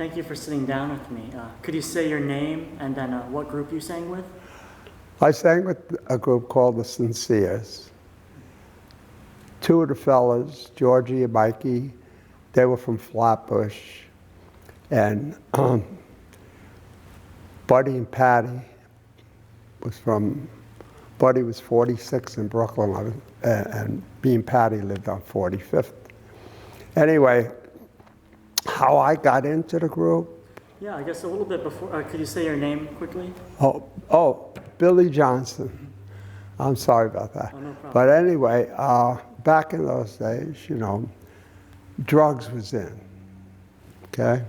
Thank you for sitting down with me. Could you say your name and then what group you sang with? I sang with a group called the Sinceres. Two of the fellas, Georgie and Mikey, they were from Flatbush. And Buddy and Patty Buddy was 46 in Brooklyn, and me and Patty lived on 45th. Anyway, how I got into the group? Yeah, I guess a little bit before. Could you say your name quickly? Oh, Billy Johnsen. I'm sorry about that. Oh, no problem. But anyway, back in those days, drugs was in, okay?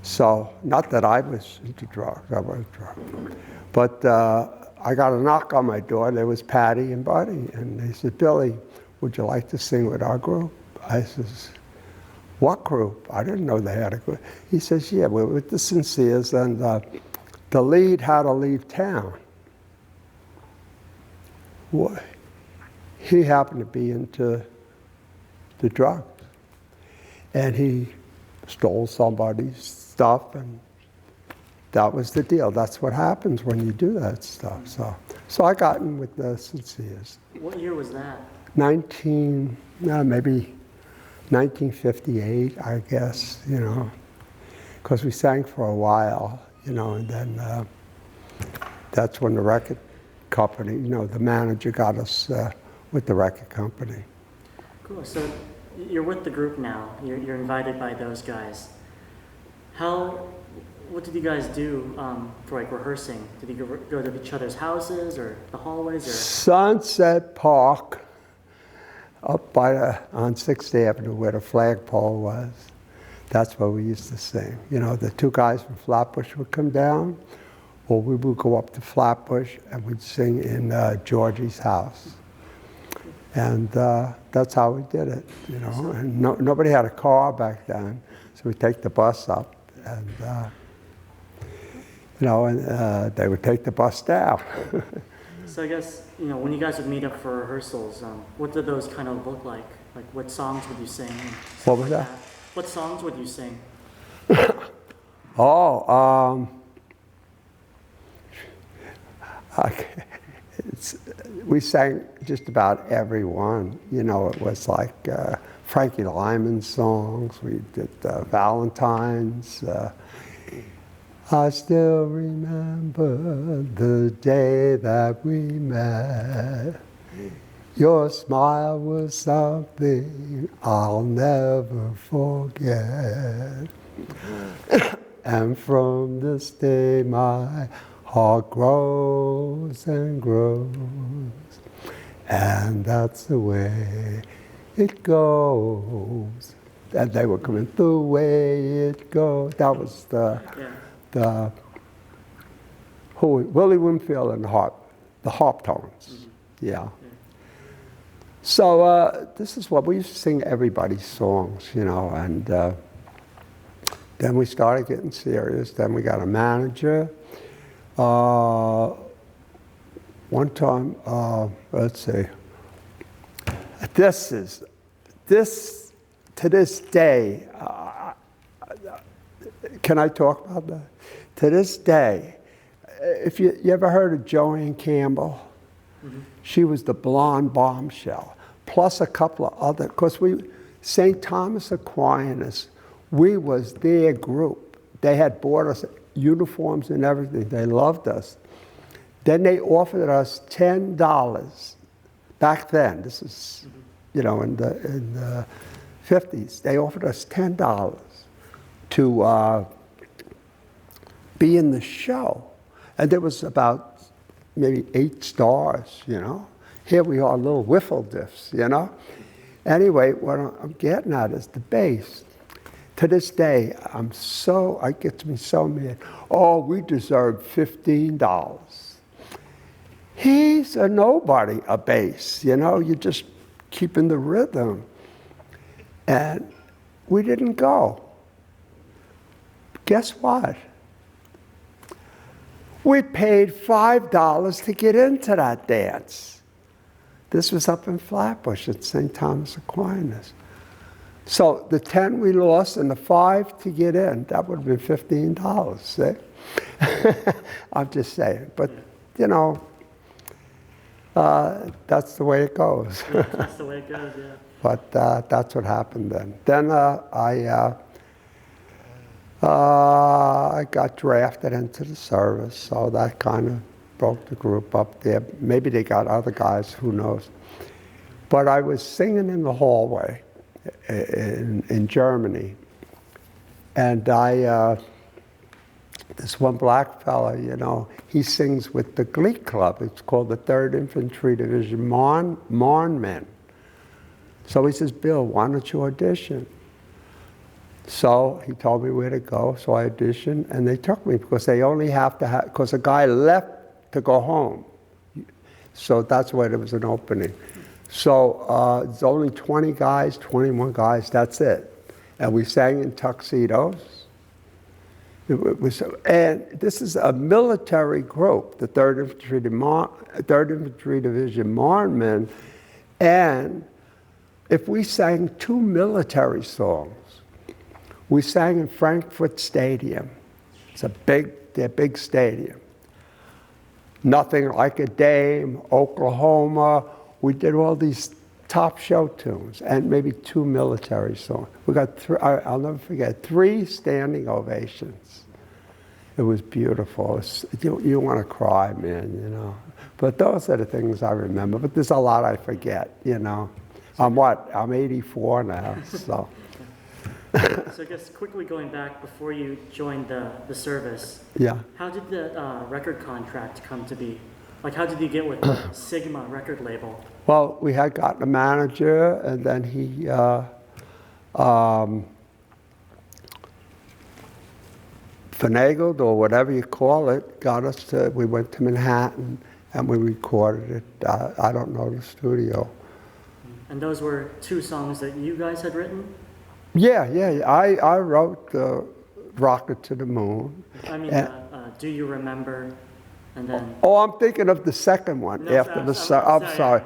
So, not that I was into drugs, I was drunk. But I got a knock on my door. There was Patty and Buddy, and they said, "Billy, would you like to sing with our group?" I says, "What group?" I didn't know they had a group. He says, "Yeah, we're with the Sinceres, and the lead had to leave town." What? He happened to be into the drugs, and he stole somebody's stuff, and that was the deal. That's what happens when you do that stuff. So I got in with the Sinceres. What year was that? Maybe 1958, I guess, because we sang for a while, and then that's when the record company, the manager got us with the record company. Cool. So you're with the group now. You're invited by those guys. What did you guys do for rehearsing? Did you go to each other's houses or the hallways? Or? Sunset Park, up on 6th Avenue where the flagpole was. That's where we used to sing. The two guys from Flatbush would come down, or we would go up to Flatbush and we'd sing in Georgie's house. And that's how we did it, And nobody had a car back then, so we'd take the bus up, and they would take the bus down. So I guess, when you guys would meet up for rehearsals, what did those kind of look like? Like, what songs would you sing? What was that? What songs would you sing? We sang just about every one. It was like Frankie Lyman's songs. We did Valentine's. I still remember the day that we met. Your smile was something I'll never forget. And from this day my heart grows and grows. And that's the way it goes. And they were coming, the way it goes. That was Willie Winfield and the harp tones. Mm-hmm. Yeah. So this is what we used to sing everybody's songs, and then we started getting serious. Then we got a manager. One time, let's see. To this day, can I talk about that? To this day, if you ever heard of Joanne Campbell? Mm-hmm. She was the blonde bombshell, plus a couple of other, because St. Thomas Aquinas, we was their group. They had bought us uniforms and everything. They loved us. Then they offered us $10 back then. This is, in the 50s. They offered us $10 to be in the show. And there was about maybe 8 stars, Here we are, little wiffle diffs, Anyway, what I'm getting at is the bass. To this day, I get me so mad. Oh, we deserve $15. He's a nobody, a bass, you're just keeping the rhythm. And we didn't go. Guess what? We paid $5 to get into that dance. This was up in Flatbush at St. Thomas Aquinas. So the 10 we lost and the 5 to get in, that would have been $15, see? I'm just saying. But, you know, that's the way it goes. Yeah, that's the way it goes, yeah. But that's what happened then. Then I got drafted into the service, so that kind of broke the group up there. Maybe they got other guys, who knows. But I was singing in the hallway in Germany, and this one black fella, you know, he sings with the Glee Club. It's called the 3rd Infantry Division Marne Men. So he says, Bill, why don't you audition? So he told me where to go, so I auditioned, and they took me because they only have to have, because a guy left to go home. So that's why there was an opening. So it's only 20 guys, 21 guys, that's it. And we sang in tuxedos. And this is a military group, the 3rd Infantry Division Marne Men. And if we sang 2 military songs, we sang in Frankfurt Stadium. It's a big stadium. Nothing Like a Dame, Oklahoma. We did all these top show tunes and maybe 2 military songs. We got I'll never forget, 3 standing ovations. It was beautiful. You want to cry, man, you know. But those are the things I remember. But there's a lot I forget, you know. I'm 84 now, so. So I guess quickly going back before you joined the service, Yeah. how did the record contract come to be? Like, how did you get with Sigma record label? Well, we had gotten a manager, and then he finagled, or whatever you call it, got us to, we went to Manhattan, and we recorded it. I don't know the studio. And those were 2 songs that you guys had written? Yeah. I wrote Rocket to the Moon. I mean, Do You Remember? And then... Oh, I'm thinking of the second one after I'm sorry.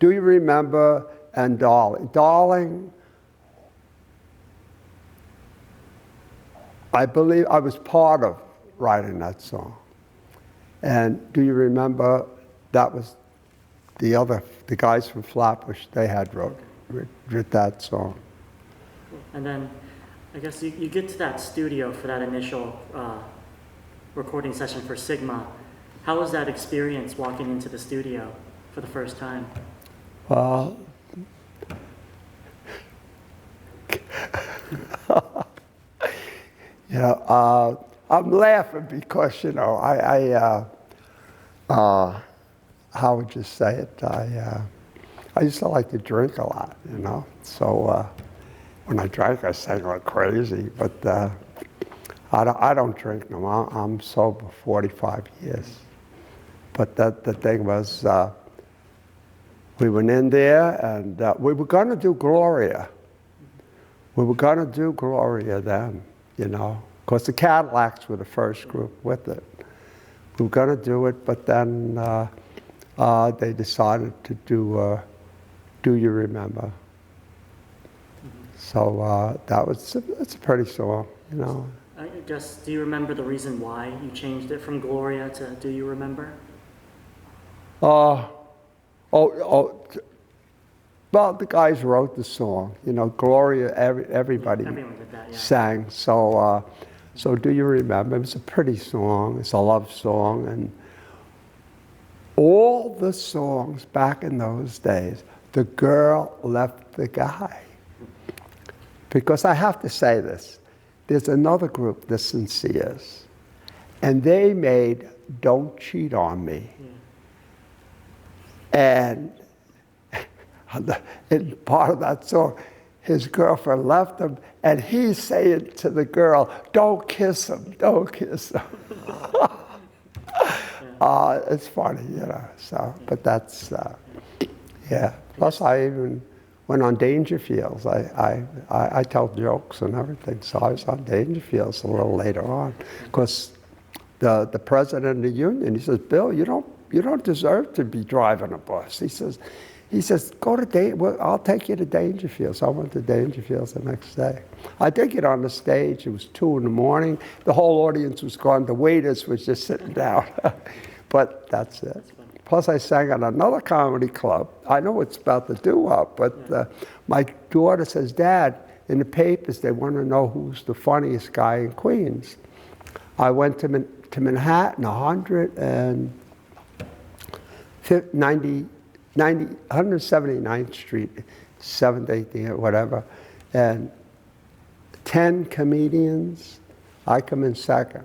Do You Remember? And Darling. Darling, I believe I was part of writing that song. And Do You Remember? That was the guys from Flatbush, they had wrote that song. And then, I guess you get to that studio for that initial recording session for Sigma. How was that experience walking into the studio for the first time? Well, you know, I'm laughing because, you know, how would you say it? I used to like to drink a lot, you know. So when I drank, I sang like crazy. But I don't drink no more. I'm sober 45 years. But the thing was, we went in there, and we were going to do Gloria. We were going to do Gloria then, you know, because the Cadillacs were the first group with it. We were going to do it, but then they decided to do Do You Remember? So it's a pretty song, you know. I guess, do you remember the reason why you changed it from Gloria to Do You Remember? Well, the guys wrote the song. You know, Gloria, everybody Everyone did that, yeah. sang. So Do You Remember? It's a pretty song. It's a love song. And all the songs back in those days, the girl left the guy. Because I have to say this. There's another group, the Sinceres, and they made Don't Cheat on Me. Yeah. And part of that song, his girlfriend left him, and he's saying to the girl, don't kiss him, don't kiss him. It's funny, you know, so, but that's, yeah. Plus I even went on Dangerfields. I tell jokes and everything, so I was on Dangerfields a little later on. Because the president of the union, he says, Bill, you don't deserve to be driving a bus. He he says, well, I'll take you to Dangerfield. So I went to Dangerfield the next day. I did get on the stage. It was 2 in the morning. The whole audience was gone. The waiters was just sitting down. But that's it. Plus, I sang at another comedy club. I know it's about the Doo-Wop, but my daughter says, Dad, in the papers, they want to know who's the funniest guy in Queens. I went to Manhattan, 179th Street, 7th, 18th, whatever, and 10 comedians. I come in second.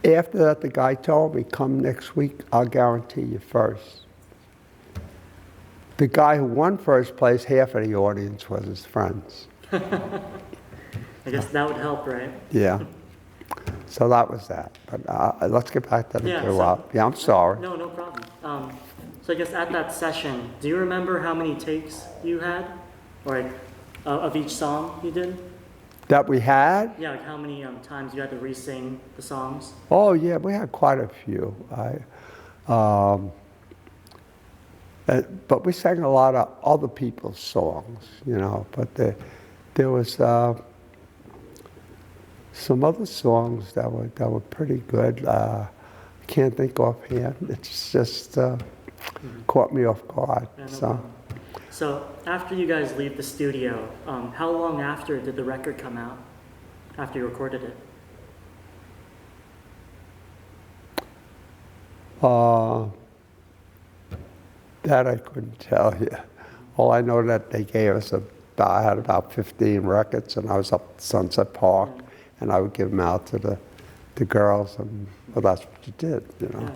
After that, the guy told me, come next week, I'll guarantee you first. The guy who won first place, half of the audience was his friends. I guess that would help, right? Yeah. So that was that. But let's get back to the Doo-Wop. Yeah, I'm sorry. No, no problem. So I guess at that session, do you remember how many takes you had? Or like, of each song you did? That we had? Yeah, like how many times you had to re-sing the songs? Oh, yeah, we had quite a few. But we sang a lot of other people's songs, you know. But there was some other songs that were pretty good. I can't think offhand. It's just caught me off guard. Yeah, no So after you guys leave the studio, how long after did the record come out? After you recorded it? That I couldn't tell you. All I know that they gave us I had about 15 records, and I was up at Sunset Park, and I would give them out to the girls, and well, that's what you did, you know. Yeah.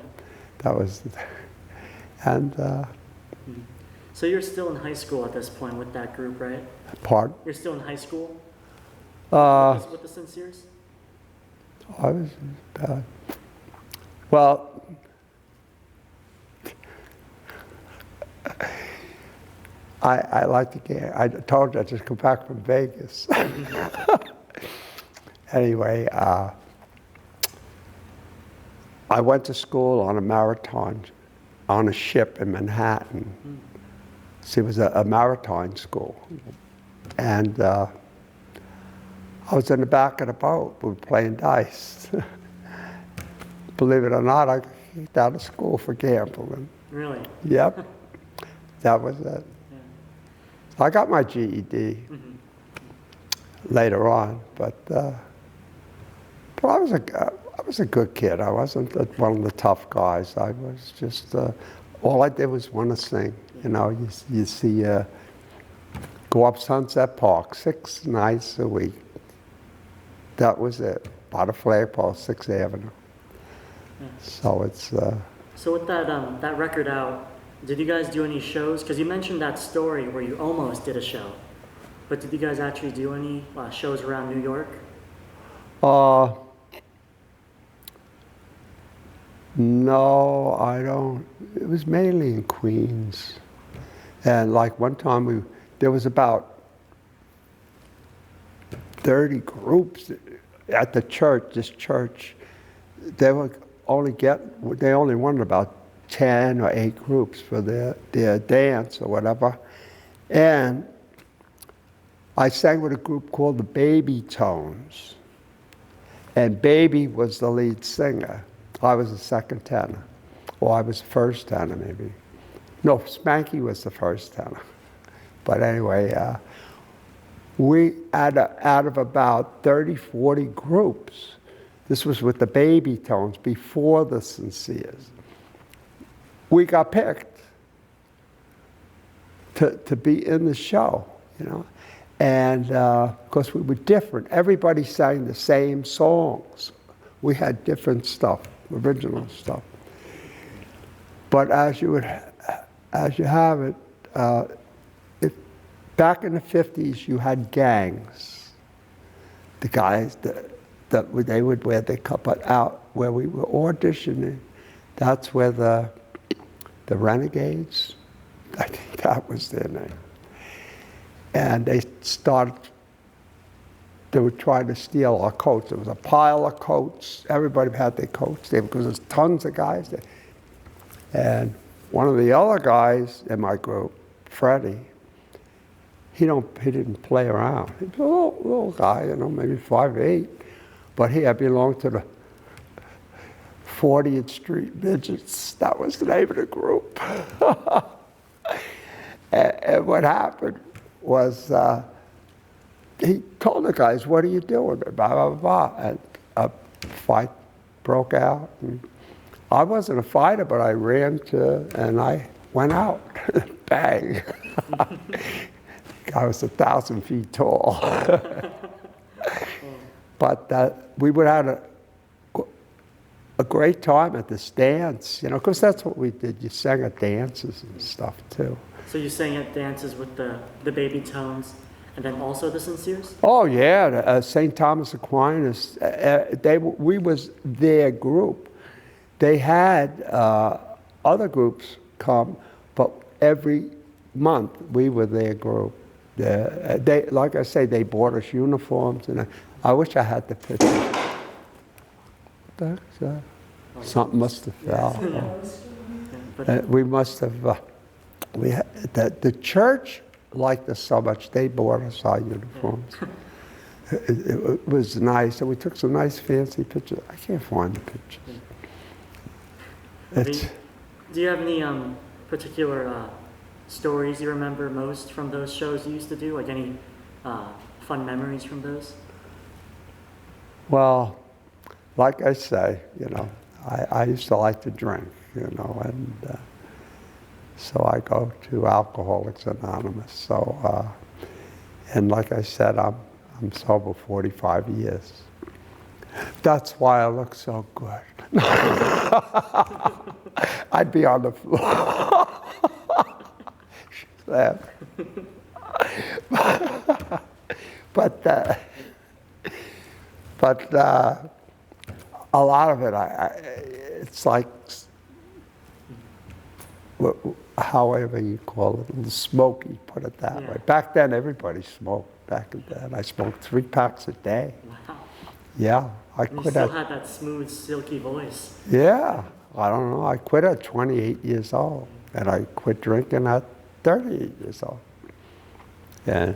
That was, and. So you're still in high school at this point with that group, right? Pardon? You're still in high school with the Sinceres? I was bad. Well, I like the game. I told you I just come back from Vegas. Anyway, I went to school on a maritime, on a ship in Manhattan. See, it was a maritime school. And I was in the back of the boat. We were playing dice. Believe it or not, I got kicked out of school for gambling. Really? Yep. That was it. Yeah. I got my GED later on, but I was a good kid. I wasn't one of the tough guys. I was just, all I did was want to sing. You know, you see, go up Sunset Park 6 nights a week. That was it. By the flagpole, 6th Avenue. Yeah. So it's. So with that that record out, did you guys do any shows? Because you mentioned that story where you almost did a show, but did you guys actually do any shows around New York? No, I don't. It was mainly in Queens. And like one time there was about 30 groups at the church, this church. They only wanted about 10 or 8 groups for their dance or whatever. And I sang with a group called the Baby Tones. And Baby was the lead singer. I was the second tenor. Or I was the first tenor, maybe. No, Spanky was the first tenor. But anyway, we, out of about 30, 40 groups, this was with the Baby Tones before the Sinceres, we got picked to be in the show, you know. And of course we were different. Everybody sang the same songs. We had different stuff, original stuff. But as you have it, back in the 50s, you had gangs. The guys they would wear their but out where we were auditioning. That's where the Renegades, I think that was their name. And they were trying to steal our coats. There was a pile of coats. Everybody had their coats there because there's tons of guys there. And One of the other guys in my group, Freddie, he didn't play around. He was a little guy, you know, maybe 5'8", but he had belonged to the 40th Street Midgets. That was the name of the group. and what happened was he told the guys, "What are you doing?" Blah, blah, blah. And a fight broke out. And I wasn't a fighter, but I ran and I went out. Bang. I was 1,000 feet tall. But we would have a great time at this dance, you know, because that's what we did. You sang at dances and stuff, too. So you sang at dances with the Baby Tones and then also the Sinceres? Oh, yeah. St. Thomas Aquinas, we was their group. They had other groups come, but every month we were their group. Like I say, they bought us uniforms, and I wish I had the picture. Something must have fell. We must have. The church liked us so much, they bought us our uniforms. It was nice, and we took some nice fancy pictures. I can't find the pictures. Do you have any particular stories you remember most from those shows you used to do? Like any fun memories from those? Well, like I say, you know, I used to like to drink, you know, and so I go to Alcoholics Anonymous. So, and like I said, I'm sober 45 years. That's why I look so good. I'd be on the floor. She's laughing. But a lot of it, it's like, however you call it, a little smoky, put it that way. Back then, everybody smoked. Back then, I smoked 3 packs a day. Wow. Yeah, You still had that smooth, silky voice. Yeah, I don't know. I quit at 28 years old, and I quit drinking at 38 years old. And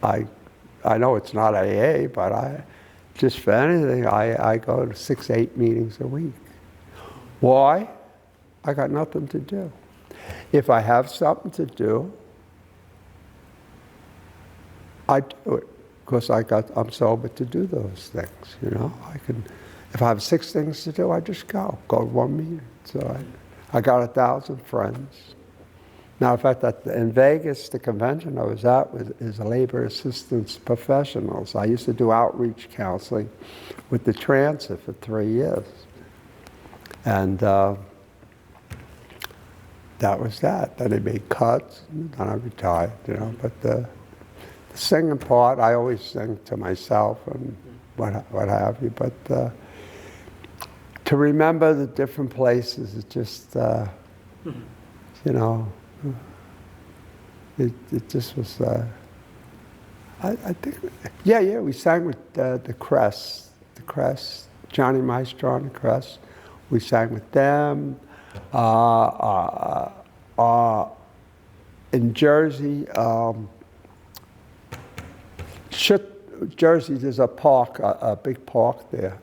I know it's not AA, but just for anything, I go to 6, 8 meetings a week. Why? I got nothing to do. If I have something to do, I do it, because I'm sober to do those things, you know. If I have 6 things to do, I just go to one meeting. So I got 1,000 friends. Now, in fact, in Vegas, the convention I was at is labor assistance professionals. I used to do outreach counseling with the transit for 3 years. And that was that. Then they made cuts, and then I retired, you know. But the singing part, I always sing to myself and what have you. But to remember the different places, it just, you know, it just was, I think, yeah, we sang with the Crest, Johnny Maestro and the Crest. We sang with them. In Jersey, Jersey, there's a park, a big park there,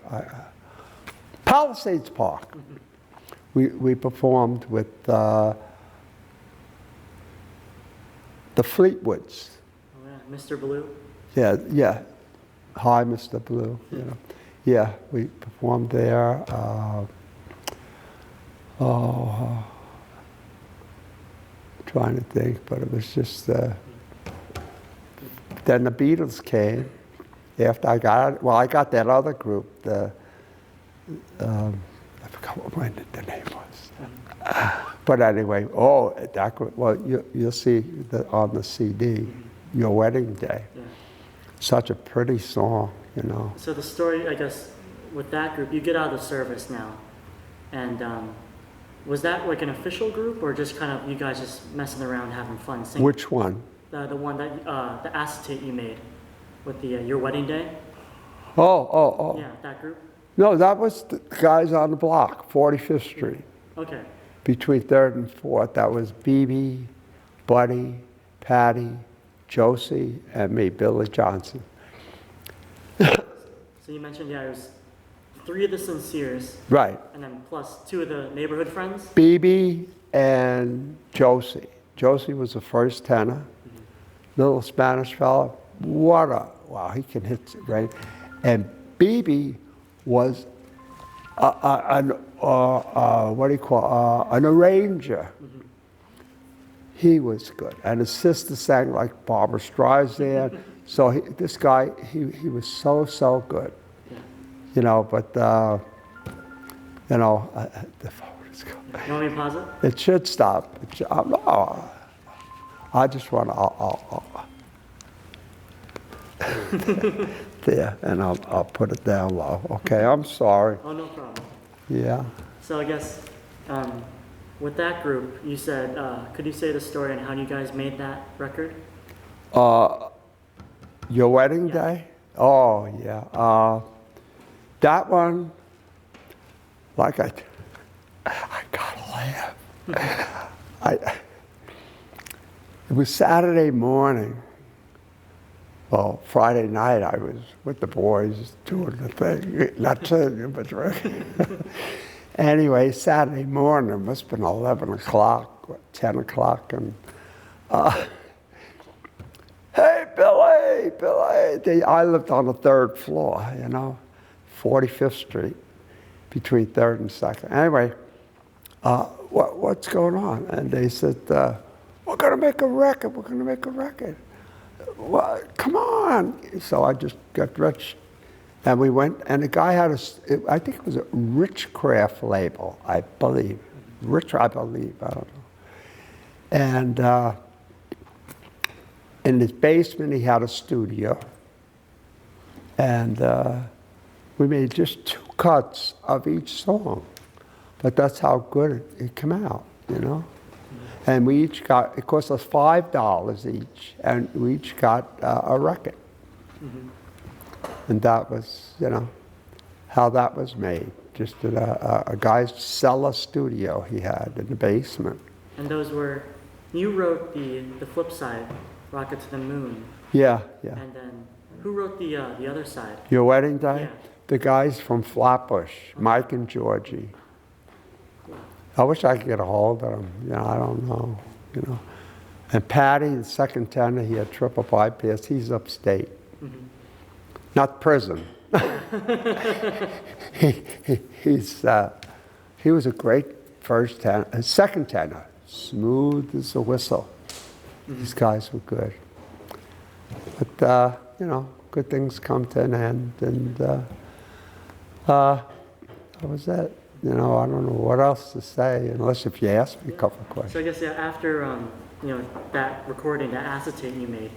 Palisades Park. We performed with the Fleetwoods. Oh, yeah. Mr. Blue? Yeah. Hi, Mr. Blue. You know. Yeah, we performed there. Trying to think, but it was just. Then the Beatles came. After I got it, I got that other group. I forgot what the name was. But anyway, that group. Well, you'll see on the CD, Your Wedding Day. Yeah. Such a pretty song, you know. So the story, I guess, with that group, you get out of the service now, and was that like an official group, or just kind of you guys just messing around, having fun singing? Which one? The one that the acetate you made with the Your Wedding Day. Oh. Yeah, that group. No, that was the guys on the block, 45th Street. Okay. between third and fourth, that was BB, Buddy, Patty, Josie, and me, Billy Johnsen. So you mentioned, yeah, it was 3 of the Sinceres. Right. And then plus 2 of the neighborhood friends? BB and Josie. Josie was the first tenor. Little Spanish fella. Wow, he can hit it, right? And BB was an arranger. He was good. And his sister sang like Barbara Streisand. So this guy, he was so good. You know, but, you know, the phone is going. You want me to pause it? It should stop. No, I just want to, there, and I'll put it down low. Okay, I'm sorry. Oh, no problem. Yeah. So I guess with that group, you said, could you say the story on how you guys made that record? Your wedding day? Oh, yeah. That one, like I gotta laugh. It was Saturday morning. Well, Friday night I was with the boys doing the thing, not singing, but drinking. Anyway, Saturday morning, it must have been 11 o'clock, 10 o'clock, and hey, Billy! I lived on the 3rd floor, you know, 45th Street, between 3rd and 2nd. Anyway, what's going on? And they said, we're going to make a record. Well, come on. So I just got rich. And we went, and the guy had I think it was a Richcraft label, I believe. I don't know. And in his basement, he had a studio. And we made just 2 cuts of each song. But that's how good it came out, you know? And we each got, it cost us $5 each, and we each got a record. And that was, you know, how that was made. Just in a guy's cellar studio he had in the basement. And those were, you wrote the flip side, Rocket to the Moon. Yeah. And then who wrote the other side? Your Wedding Day? Yeah. The guys from Flatbush, Mike and Georgie. I wish I could get a hold of them. You know, I don't know, you know. And Patty, the second tenor, he had triple bypass. He's upstate. Not prison. He was a great first tenor. Second tenor, smooth as a whistle. These guys were good. But, you know, good things come to an end. And that was it. You know, I don't know what else to say, unless if you ask me a couple of questions. So I guess, yeah, after, you know, that recording, that acetate you made.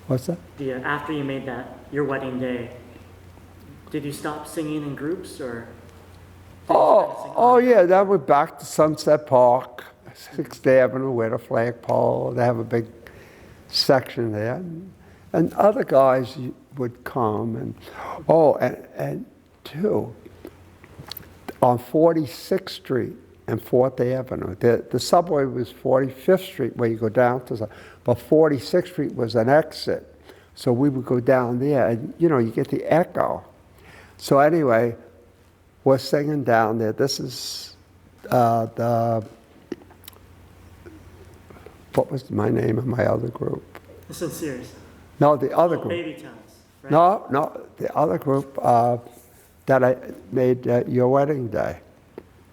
What's that? After you made that, Your Wedding Day, did you stop singing in groups, or? Oh yeah, that was back to Sunset Park, 6th Avenue, where the flagpole, they have a big section there. And other guys would come, and too, on 46th Street and 4th Avenue. The subway was 45th Street, where you go down to, but 46th Street was an exit. So we would go down there, and you know, you get the echo. So anyway, we're singing down there. This is what was my name of my other group? The Sinceres. No, the other group. Baby Towns, right? No, the other group that I made Your Wedding Day.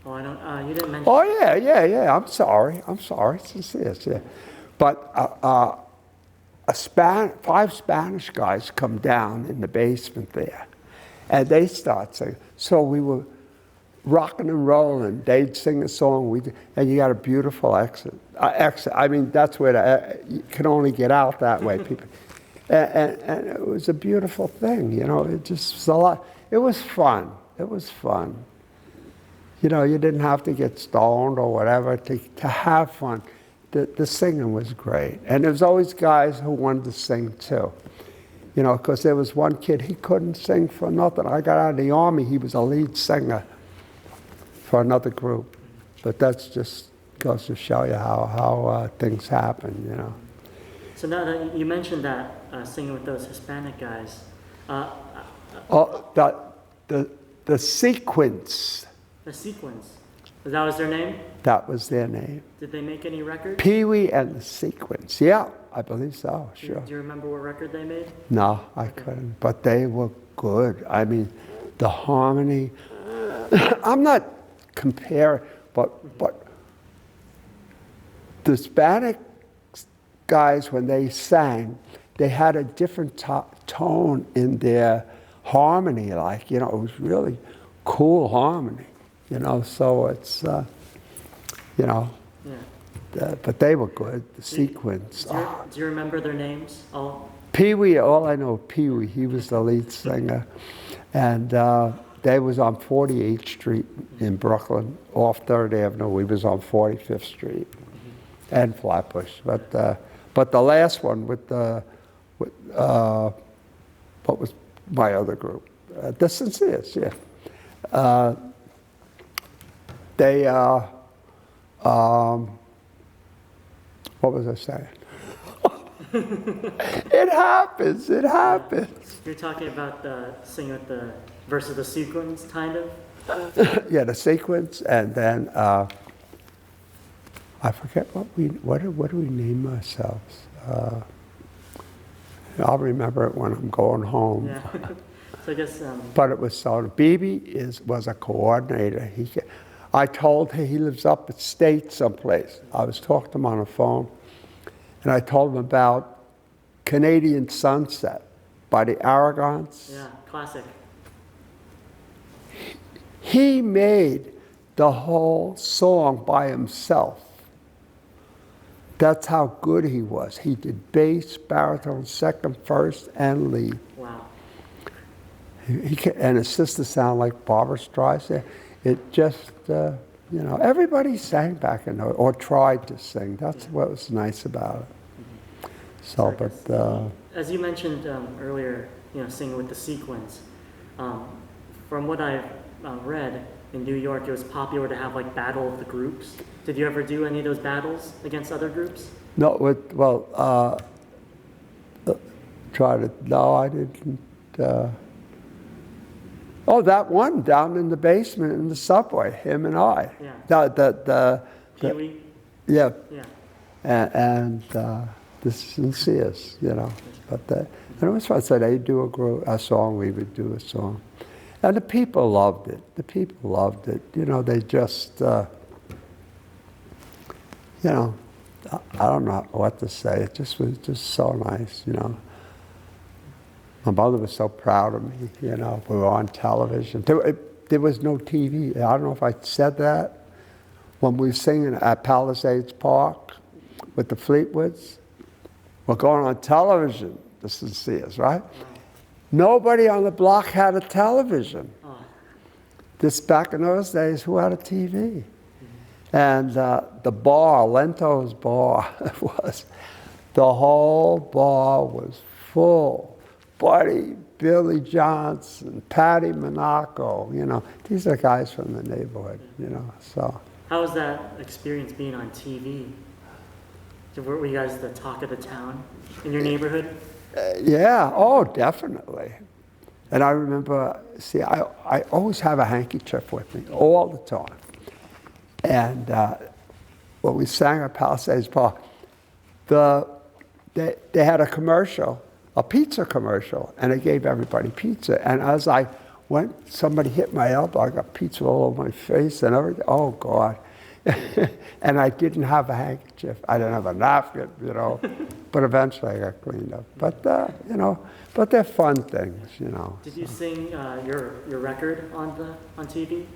Oh, I don't, you didn't mention. Oh, yeah. I'm sorry. Sinceres, yeah. But 5 Spanish guys come down in the basement there, and they start singing. So we were rocking and rolling. They'd sing a song, and you got a beautiful exit. I mean, that's where you can only get out that way, people. And it was a beautiful thing, you know. It just was a lot. It was fun. You know, you didn't have to get stoned or whatever to have fun. The singing was great. And there was always guys who wanted to sing too. You know, because there was one kid, he couldn't sing for nothing. I got out of the Army, he was a lead singer for another group. But that's just goes to show you how things happen, you know. So now that you mentioned that singing with those Hispanic guys, Oh, the Sequence, the Sequence, that was their name? that was their name. Did they make any records? Pee-wee and the Sequence, yeah, I believe so, sure. Do you remember what record they made? No, I couldn't, but they were good. I mean, the harmony, I'm not comparing, but the Hispanic guys, when they sang, they had a different tone in their harmony, like, you know, it was really cool harmony, you know, so it's, you know, but they were good, the Sequence. Do you remember their names? All? Pee-wee, all I know, Pee-wee, he was the lead singer, and they was on 48th Street in Brooklyn, off 3rd Avenue. We was on 45th Street and Flatbush, but the last one with what was my other group, the Sincers, yeah. They, what was I saying? It happens. You're talking about the singing with the versus the Sequence, kind of? Yeah, the Sequence, and then I forget what do we name ourselves. I'll remember it when I'm going home. Yeah. So I guess. But it was so. BB was a coordinator. I told him he lives up at State someplace. I was talking to him on the phone, and I told him about Canadian Sunset by the Aragons. Yeah, classic. He made the whole song by himself. That's how good he was. He did bass, baritone, second, first, and lead. Wow. And his sister sounded like Barbara Streisand. It just, you know, everybody sang back in those, or tried to sing. That's what was nice about it. So, but as you mentioned earlier, you know, singing with the Sequence. From what I've read, in New York, it was popular to have like battle of the groups. Did you ever do any of those battles against other groups? No, well, try to. No, I didn't. Oh, that one down in the basement in the subway, him and I. Yeah. The Pee-wee? yeah. Yeah. And the Sincers, you know. But and it was fun. So they do a song, we would do a song. And the people loved it. The people loved it. You know, they just, you know, I don't know what to say. It just was just so nice, you know. My mother was so proud of me, you know. We were on television. There was no TV. I don't know if I said that. When we were singing at Palisades Park with the Fleetwoods, we're going on television, the Sincers, right? Nobody on the block had a television. Oh. This back in those days, who had a TV? And the bar, Lento's bar, the whole bar was full. Buddy, Billy Johnsen, Patty Monaco, you know, these are guys from the neighborhood, you know, so. How was that experience being on TV? Were you guys the talk of the town in your neighborhood? Yeah, oh, definitely. And I remember, see, I always have a handkerchief with me all the time. And when we sang at Palisades Park, they had a commercial, a pizza commercial, and they gave everybody pizza. And as I went, somebody hit my elbow, I got pizza all over my face and everything. Oh, God. And I didn't have a handkerchief. I didn't have a napkin, you know. But eventually I got cleaned up. But, you know, but they're fun things, you know. Did you sing your record on TV?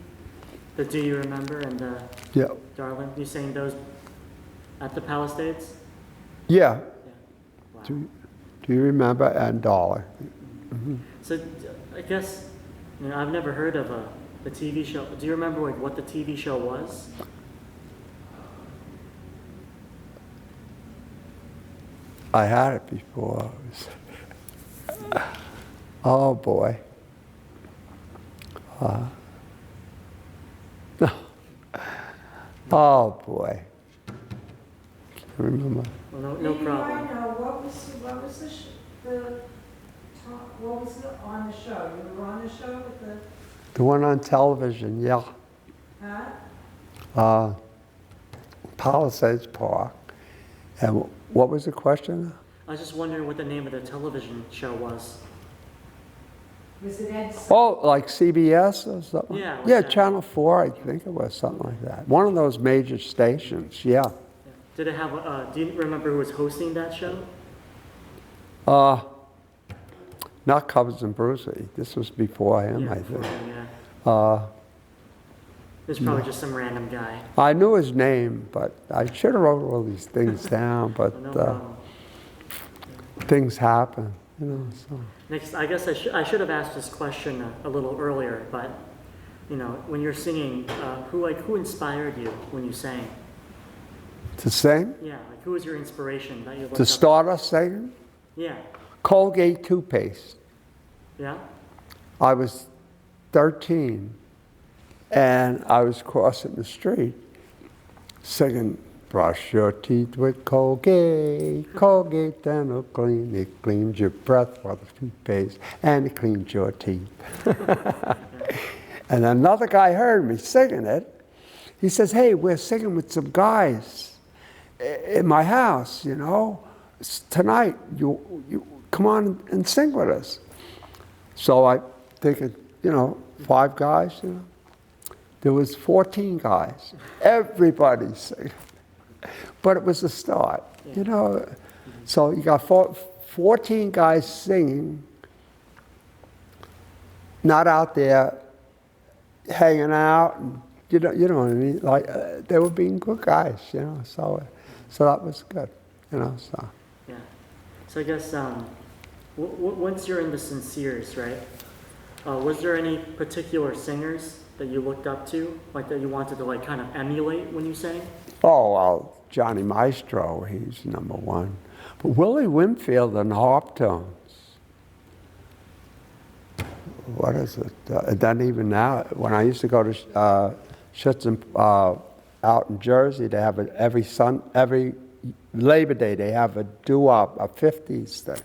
The Do You Remember and the Yeah. Darling? You sang those at the Palisades? Yeah. Wow. Do you remember? And Dollar. Mm-hmm. So I guess, you know, I've never heard of the TV show. Do you remember like what the TV show was? I had it before. Oh boy. Oh, boy. Can't remember. Well, no Maybe problem. I know, what was what was on the show? You were on the show with the, The one on television, yeah. huh? Palisades Park. And what was the question? I was just wondering what the name of the television show was. Was it Ed? Oh, like CBS or something? Yeah, like Yeah, that. Channel 4, I think it was, something like that. One of those major stations, yeah. Did it have, do you remember who was hosting that show? Not Covers and Brucey. This was before him, I think. Yeah. It's probably just some random guy. I knew his name, but I should have wrote all these things down, but No problem. things happen, you know, so. Next, I guess I should have asked this question a little earlier, but you know, when you're singing, who inspired you when you sang? To sing? Yeah, like who was your inspiration that you looked To up? start us singing? Yeah, Colgate toothpaste. yeah. I was 13, and I was crossing the street singing, brush your teeth with Colgate, Colgate dental clean. It cleans your breath for the toothpaste, and it cleans your teeth. And another guy heard me singing it. He says, hey, we're singing with some guys in my house, you know. Tonight, you come on and sing with us. So I thinking, you know, 5 guys, you know. There was 14 guys. Everybody singing. But it was a start, you know. So you got 14 guys singing, not out there hanging out, and you know what I mean. Like they were being good guys, you know. So that was good, you know. So Yeah. So I guess once you're in the Sinceres, right? Was there any particular singers that you looked up to, like that you wanted to like kind of emulate when you sang? oh well, Johnny Maestro, he's number one. But Willie Winfield and harp tones. What is it? And then even now, when I used to go to Schützen out in Jersey, they have it every Labor Day, they have a Doo-Wop, a 50s thing.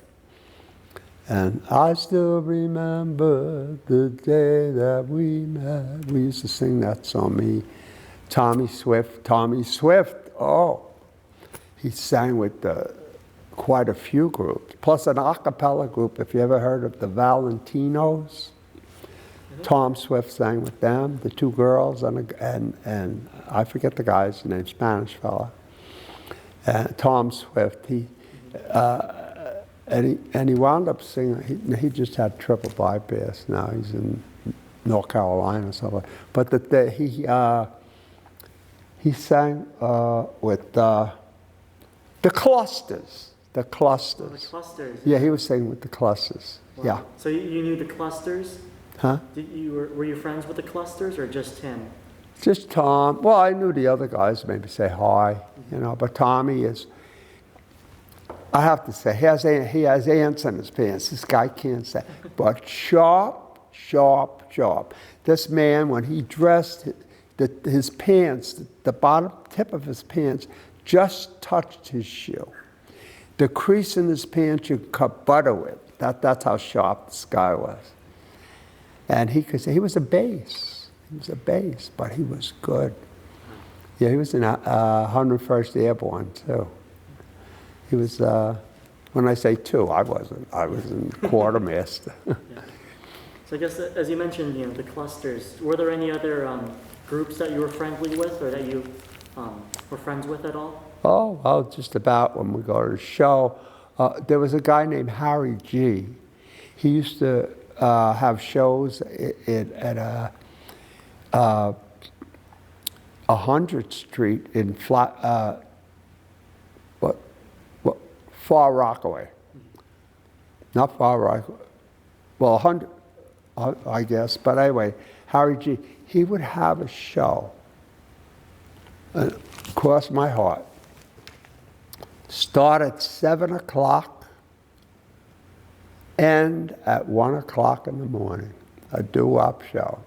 And I still remember the day that we met. We used to sing that song, me, Tommy Swift, oh, he sang with quite a few groups, plus an a cappella group, if you ever heard of the Valentinos. Tom Swift sang with them, the 2 girls, and I forget the guy's name, Spanish fella. And Tom Swift, he wound up singing. He just had triple bypass. Now he's in North Carolina or something. But he sang with the Clusters. The Clusters. Oh, the Clusters. Yeah, he was singing with the Clusters. Wow. Yeah. So you knew the Clusters? Huh? Were you friends with the Clusters or just him? Just Tom. Well, I knew the other guys, maybe say hi, you know, but Tommy is, I have to say, he has ants in his pants. This guy can't say, but sharp, sharp, sharp. This man, when he dressed, his pants, the bottom tip of his pants just touched his shoe. The crease in his pants you could cut butter with. That's how sharp this guy was. And he could say, he was a bass. He was a bass, but he was good. Yeah, he was in 101st Airborne, too. He was, when I say 2, I wasn't. I was in quartermaster. Yeah. So I guess, as you mentioned, you know, the Clusters, were there any other groups that you were friendly with or that you were friends with at all? Oh, well, just about when we go to the show. There was a guy named Harry G. He used to have shows at 100th Street in Far Rockaway. Not Far Rockaway. Well, 100, I guess. But anyway, Harry G. He would have a show. Cross my heart. Start at 7 o'clock, end at 1 o'clock in the morning. A doo-wop show.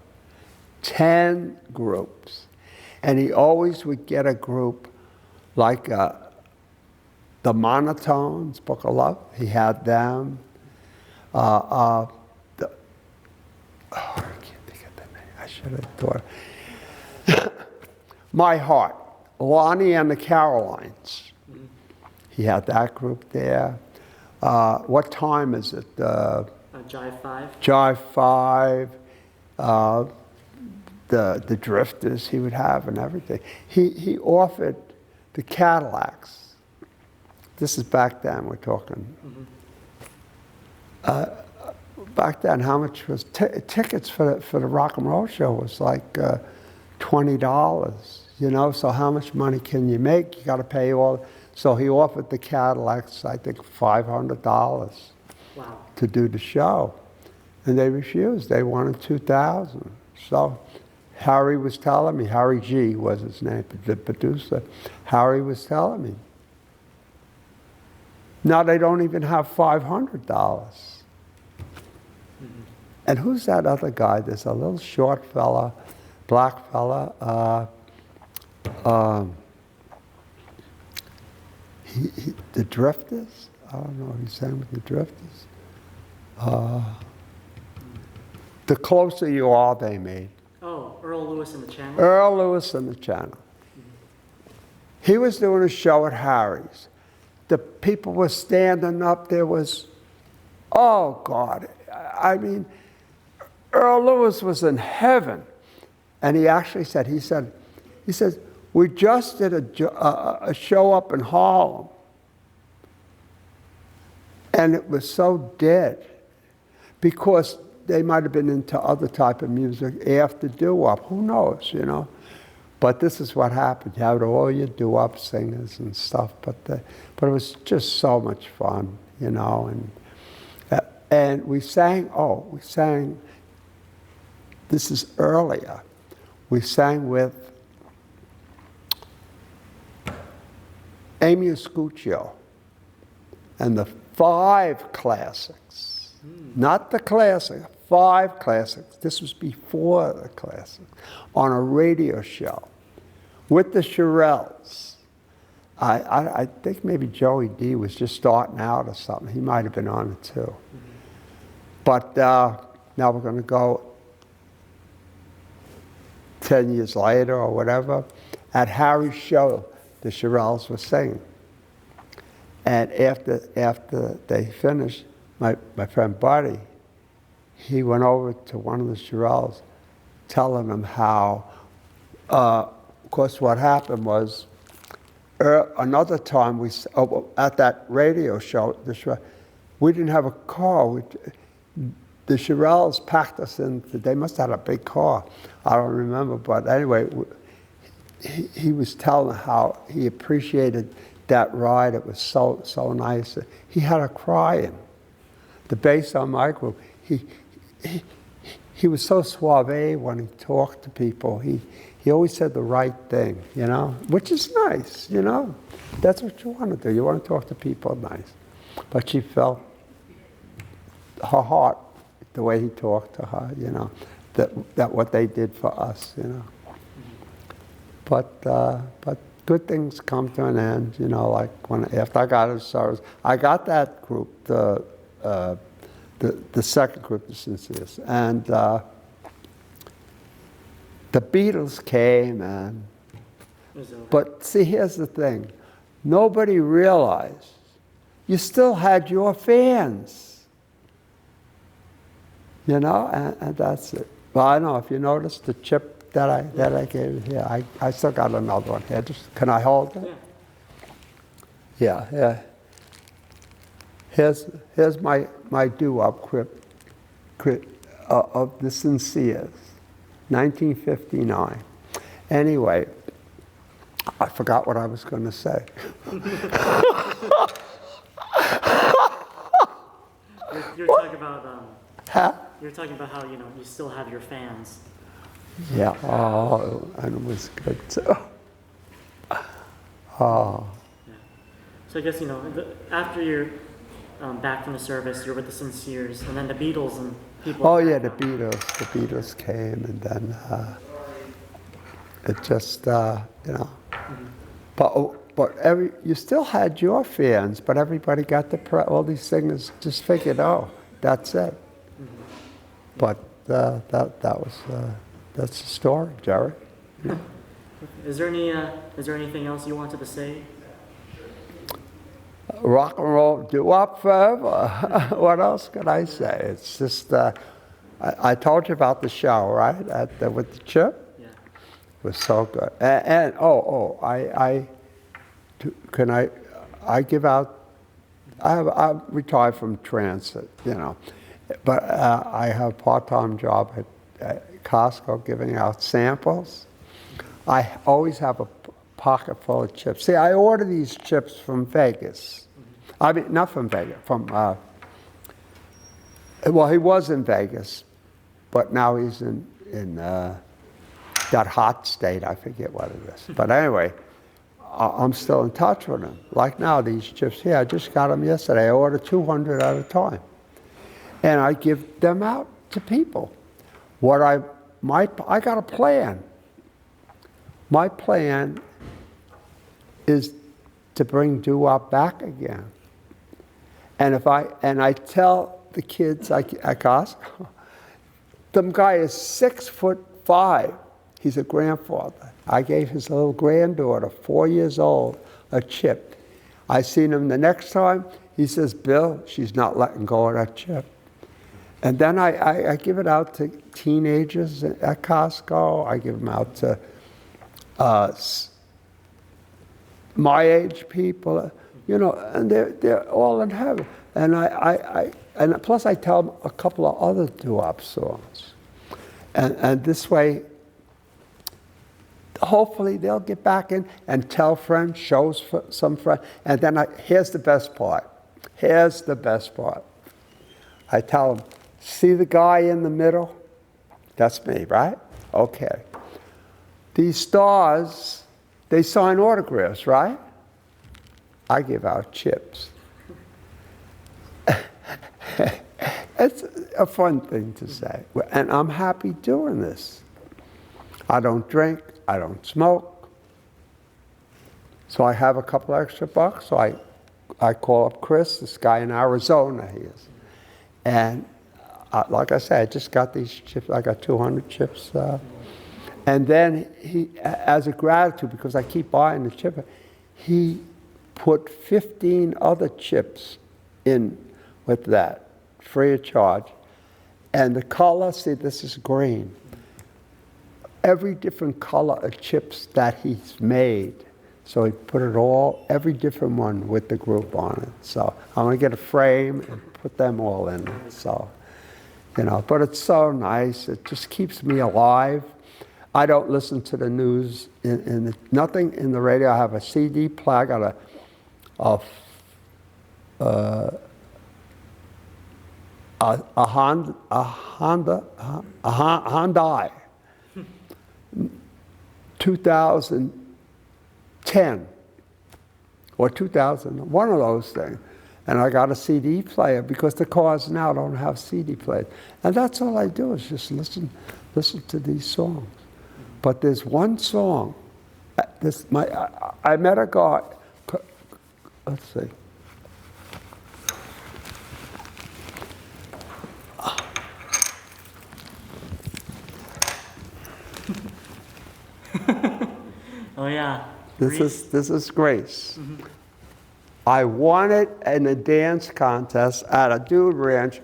10 groups. And he always would get a group like the Monotones, Book of Love. He had them. I can't think of the name. I should have thought. My Heart, Lonnie and the Carolines. He had that group there. What time is it? Jive 5. Jive 5. The Drifters he would have and everything. He offered the Cadillacs. This is back then we're talking. Back then, how much was tickets for the rock and roll show was like $20, you know? So how much money can you make? You got to pay all. So he offered the Cadillacs, I think, $500 Wow. to do the show. And they refused. They wanted $2,000. So Harry was telling me, Harry G was his name, the producer. Harry was telling me, now they don't even have $500. And who's that other guy? There's a little short fella, black fella. The Drifters? I don't know if he sang with the Drifters. The Closer You Are they made. Oh, Earl Lewis and the Channel? Earl Lewis and the Channel. He was doing a show at Harry's. The people were standing up. There was, oh God, I mean, Earl Lewis was in heaven. And he actually said, he said, we just did a show up in Harlem. And it was so dead because they might have been into other type of music after Doo-Wop. Who knows, you know? But this is what happened. You had all your Doo-Wop singers and stuff, but it was just so much fun, you know. And we sang. This is earlier. We sang with Amy Escuccio and the 5 classics. Not the classic, 5 classics. This was before the classics. On a radio show with the Shirelles. I think maybe Joey D was just starting out or something. He might have been on it too. But now we're going to go 10 years later or whatever. At Harry's show, the Shirelles were singing. And after they finished, my friend Buddy, he went over to one of the Shirelles telling them how, of course what happened was, another time at that radio show, we didn't have a car. The Shirelles packed us in, they must have had a big car. I don't remember, but anyway, he was telling how he appreciated that ride. It was so nice. He had her crying. The bass on my group, he was so suave when he talked to people. He always said the right thing, you know, which is nice, you know. That's what you want to do. You want to talk to people nice. But she felt her heart, the way he talked to her, you know, that what they did for us, you know. But good things come to an end, you know, like after I got his service, I got that group, the second group, the Sinceres, and the Beatles came, and but see, here's the thing, nobody realized you still had your fans, you know, and that's it. Well, I know if you noticed the chip that I gave you here, I still got another one here. Can I hold it? Yeah. Here's my Doo-Wop of the Sinceres, 1959. Anyway, I forgot what I was going to say. You're talking about Huh? you're talking about how, you know, you still have your fans. Yeah. Oh, and it was good too. Oh. Yeah. So I guess, you know, after you're back from the service, you're with the Sinceres, and then the Beatles and people. Oh yeah, the Beatles came, and then It just, you know. But you still had your fans, but everybody got all these singers just figured, oh, that's it. But that's the story, Jerry. Is there anything else you wanted to say? Rock and roll, Doo-Wop forever. What else can I say? It's just, I told you about the show, right? With the chip. Yeah. It was so good. I give out, I'm retired from transit, you know, but I have a part-time job at Costco giving out samples. I always have a pocket full of chips. See, I order these chips from Vegas. I mean, not from Vegas, well, he was in Vegas, but now he's in that hot state, I forget what it is. But anyway, I'm still in touch with him. Like now, these chips here, I just got them yesterday. I order 200 at a time. And I give them out to people. I got a plan. My plan is to bring Doo-Wop back again. And I tell the kids at Costco, the guy is 6'5". He's a grandfather. I gave his little granddaughter, 4 years old, a chip. I seen him the next time. He says, Bill, she's not letting go of that chip. And then I give it out to teenagers at Costco. I give them out to my age people, you know, and they're all in heaven. And plus I tell them a couple of other Doo-Wop songs. And this way, hopefully they'll get back in and tell friends, show some friends. And then here's the best part. Here's the best part. I tell them, see the guy in the middle? That's me, right? Okay. These stars, they sign autographs, right? I give out chips. It's a fun thing to say. And I'm happy doing this. I don't drink. I don't smoke. So I have a couple extra bucks. So I call up Chris, this guy in Arizona he is. And like I said, I just got these chips. I got 200 chips. And then he, as a gratitude, because I keep buying the chip, he put 15 other chips in with that, free of charge. And the color, see, this is green. Every different color of chips that he's made. So he put it all, every different one with the group on it. So I'm going to get a frame and put them all in it. So, you know, but it's so nice. It just keeps me alive. I don't listen to the news, nothing in the radio. I have a CD player. I got a Hyundai 2010 or 2000, one of those things. And I got a CD player because the cars now don't have CD players. And that's all I do is just listen to these songs. But there's one song. I met a guy. Let's see. Oh yeah. This is Grace. Mm-hmm. I won it in a dance contest at a dude ranch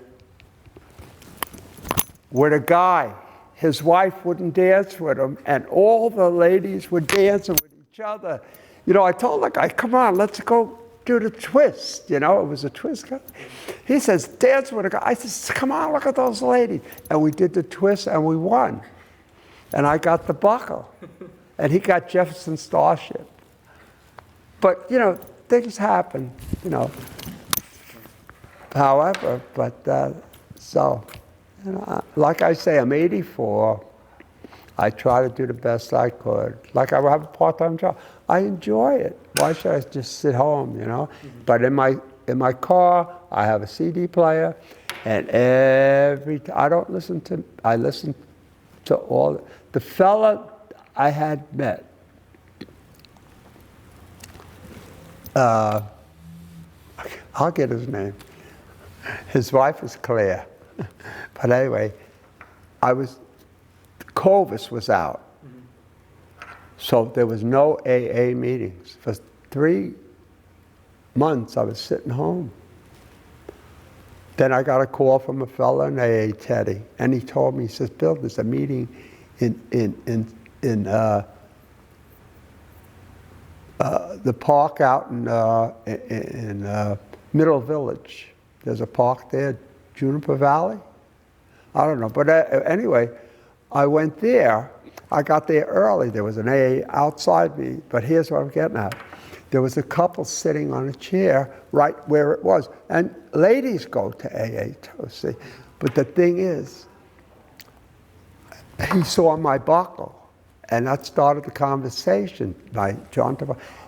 with a guy. His wife wouldn't dance with him, and all the ladies were dancing with each other. You know, I told the guy, come on, let's go do the twist. You know, it was a twist. He says, dance with a guy. I says, come on, look at those ladies. And we did the twist, and we won. And I got the buckle. And he got Jefferson Starship. But, you know, things happen, you know. However, but so, you know, like I say, I'm 84. I try to do the best I could. Like I have a part-time job. I enjoy it. Why should I just sit home, you know? Mm-hmm. But in my car, I have a CD player, and I listen to all the fella I had met I'll get his name. His wife was Claire. But anyway, Clovis was out. So there was no AA meetings. For 3 months, I was sitting home. Then I got a call from a fellow in AA, Teddy, and he told me, he says, Bill, there's a meeting in the park out in Middle Village. There's a park there, Juniper Valley. I don't know, but anyway, I went there. I got there early. There was an AA outside me, but here's what I'm getting at. There was a couple sitting on a chair right where it was. And ladies go to AA too, see. But the thing is, he saw my buckle, and that started the conversation by John.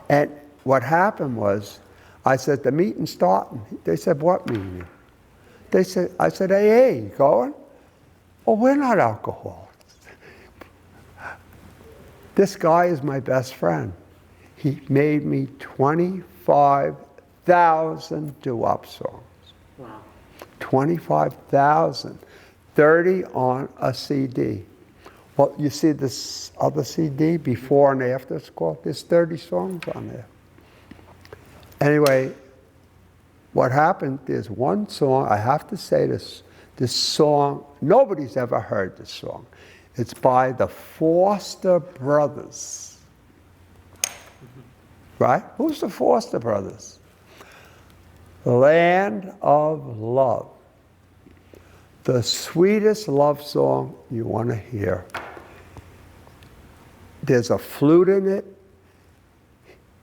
And what happened was, I said, the meeting's starting. They said, what meeting? I said, AA, you going? Oh, we're not alcoholics. This guy is my best friend. He made me 25,000 Doo-Wop songs. Wow. 25,000. 30 on a CD. Well, you see this other CD, before and after it's called? There's 30 songs on there. Anyway, what happened, there's one song, I have to say this song, nobody's ever heard this song. It's by the Foster Brothers. Right? Who's the Foster Brothers? Land of Love. The sweetest love song you want to hear. There's a flute in it.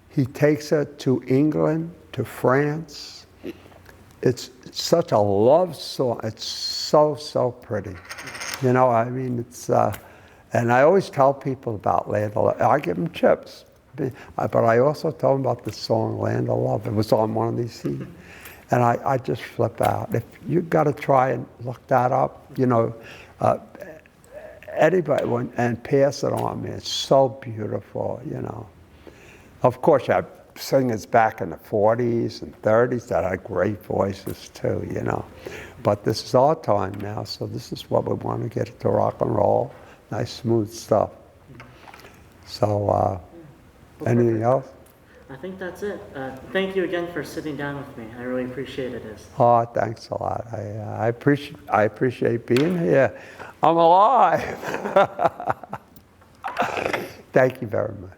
He takes her to England, to France. It's such a love song. It's so, so pretty. You know, I mean, it's, and I always tell people about Land of Love. I give them chips. But I also tell them about the song Land of Love. It was on one of these CDs. And I just flip out. If you've got to try and look that up, you know, anybody, and pass it on me. It's so beautiful, you know. Of course, you have singers back in the 40s and 30s that had great voices too, you know. But this is our time now, so this is what we want to get to rock and roll. Nice, smooth stuff. So, anything else? I think that's it. Thank you again for sitting down with me. I really appreciate it. Oh, thanks a lot. I appreciate being here. I'm alive. Thank you very much.